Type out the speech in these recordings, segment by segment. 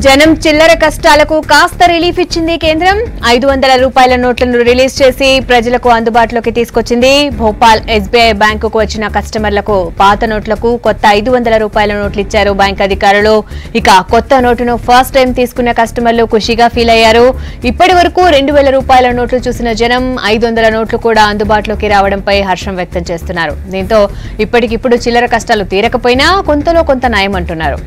జనం చిల్లర కష్టాలకు కాస్త రిలీఫ్ ఇచ్చింది కేంద్రం. 500 రూపాయల నోట్లను రిలీజ్ చేసి ప్రజలకు అందుబాటులోకి తీసుకొచ్చింది. భోపాల్ ఎస్బీఐ బ్యాంకుకు వచ్చిన కస్టమర్లకు పాత నోట్లకు కొత్త 500 రూపాయల నోట్లు ఇచ్చారు బ్యాంక్ అధికారులు. ఇక కొత్త నోటును ఫస్ట్ టైం తీసుకున్న కస్టమర్లు ఖుషిగా ఫీల్ అయ్యారు. ఇప్పటి వరకు 2000 రూపాయల నోట్లు చూసిన జనం 500 నోట్లు కూడా అందుబాటులోకి రావడంపై హర్షం వ్యక్తం చేస్తున్నారు. దీంతో ఇప్పటికిప్పుడు చిల్లర కష్టాలు తీరకపోయినా కొంతలో కొంత నయమంటున్నారు.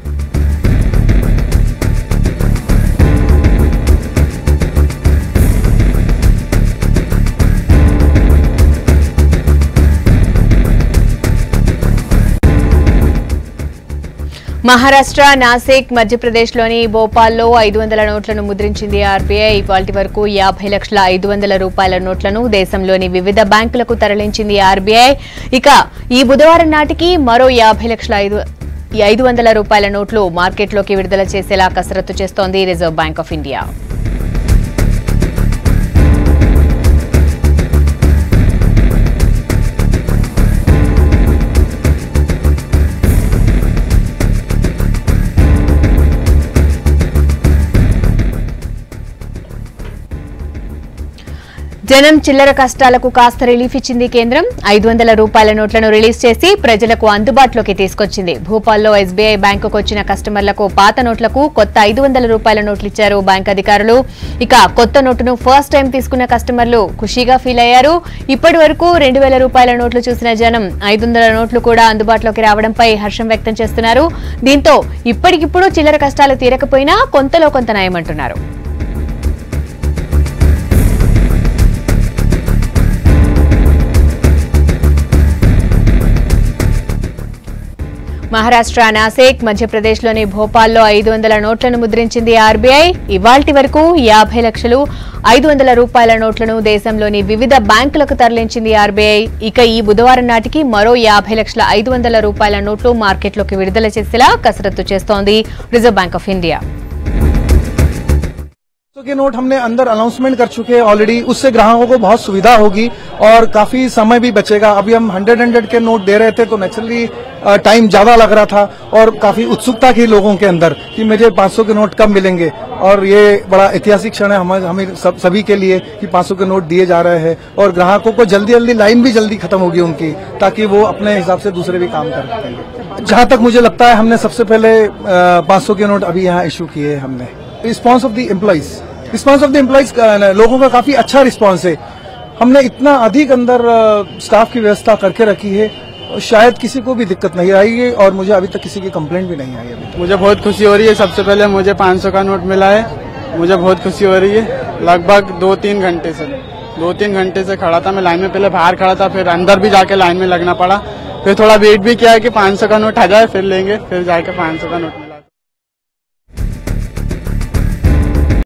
మహారాష్ట్ర, నాసిక్, మధ్యప్రదేశ్లోని భోపాల్లో 500 నోట్లను ముద్రించింది ఆర్బీఐ. ఇవాల్టి వరకు 50,500,000 రూపాయల నోట్లను దేశంలోని వివిధ బ్యాంకులకు తరలించింది ఆర్బీఐ. ఇక ఈ బుధవారం నాటికి మరో 50,500 రూపాయల నోట్లు మార్కెట్లోకి విడుదల చేసేలా కసరత్తు చేస్తోంది రిజర్వ్ బ్యాంక్ ఆఫ్ ఇండియా. జనం చిల్లర కష్టాలకు కాస్త రిలీఫ్ ఇచ్చింది కేంద్రం. 500 రూపాయల నోట్లను రిలీజ్ చేసి ప్రజలకు అందుబాటులోకి తీసుకొచ్చింది. భూపాల్లో ఎస్బీఐ బ్యాంకుకు వచ్చిన కస్టమర్లకు పాత నోట్లకు కొత్త 500 రూపాయల నోట్లు ఇచ్చారు బ్యాంక్ అధికారులు. ఇక కొత్త నోటును ఫస్ట్ టైం తీసుకున్న కస్టమర్లు ఖుషిగా ఫీల్ అయ్యారు. ఇప్పటి వరకు 2000 రూపాయల నోట్లు చూసిన జనం 500 నోట్లు కూడా అందుబాటులోకి రావడంపై హర్షం వ్యక్తం చేస్తున్నారు. దీంతో ఇప్పటికిప్పుడు చిల్లర కష్టాలు తీరకపోయినా కొంతలో కొంత నయమంటున్నారు. మహారాష్ట్ర, నాసిక్, మధ్యప్రదేశ్లోని భోపాల్లో 500 నోట్లను ముద్రించింది ఆర్బీఐ. ఇవాల్టి వరకు 50,500 రూపాయల నోట్లను దేశంలోని వివిధ బ్యాంకులకు తరలించింది ఆర్బీఐ. ఇక ఈ బుధవారం నాటికి మరో 50,500 రూపాయల నోట్లు మార్కెట్లోకి విడుదల చేసేలా కసరత్తు చేస్తోంది రిజర్వ్ బ్యాంక్ ఆఫ్ ఇండియా. के नोट हमने अंदर अनाउंसमेंट कर चुके हैं ऑलरेडी, उससे ग्राहकों को बहुत सुविधा होगी और काफी समय भी बचेगा. अभी हम 100 के नोट दे रहे थे तो नेचुरली टाइम ज्यादा लग रहा था और काफी उत्सुकता थी लोगों के अंदर कि मुझे 500 के नोट कब मिलेंगे. और ये बड़ा ऐतिहासिक क्षण है हमें सभी के लिए कि 500 के नोट दिए जा रहे हैं और ग्राहकों को जल्दी लाइन भी जल्दी खत्म होगी उनकी, ताकि वो अपने हिसाब से दूसरे भी काम कर सकेंगे. जहां तक मुझे लगता है हमने सबसे पहले 500 के नोट अभी यहाँ इशू किए हमने. रिस्पॉन्स ऑफ द एम्प्लॉइज लोगों का काफी अच्छा रिस्पांस है. हमने इतना अधिक अंदर स्टाफ की व्यवस्था करके रखी है, शायद किसी को भी दिक्कत नहीं आएगी और मुझे अभी तक किसी की कंप्लेंट भी नहीं आई. अभी मुझे बहुत खुशी हो रही है. सबसे पहले मुझे 500 का नोट मिला है, मुझे बहुत खुशी हो रही है. लगभग 2-3 घंटे से खड़ा था मैं लाइन में. पहले बाहर खड़ा था, फिर अंदर भी जाके लाइन में लगना पड़ा, फिर थोड़ा वेट भी किया है कि 500 का नोट आ जाए फिर लेंगे, फिर जाके 500 का नोट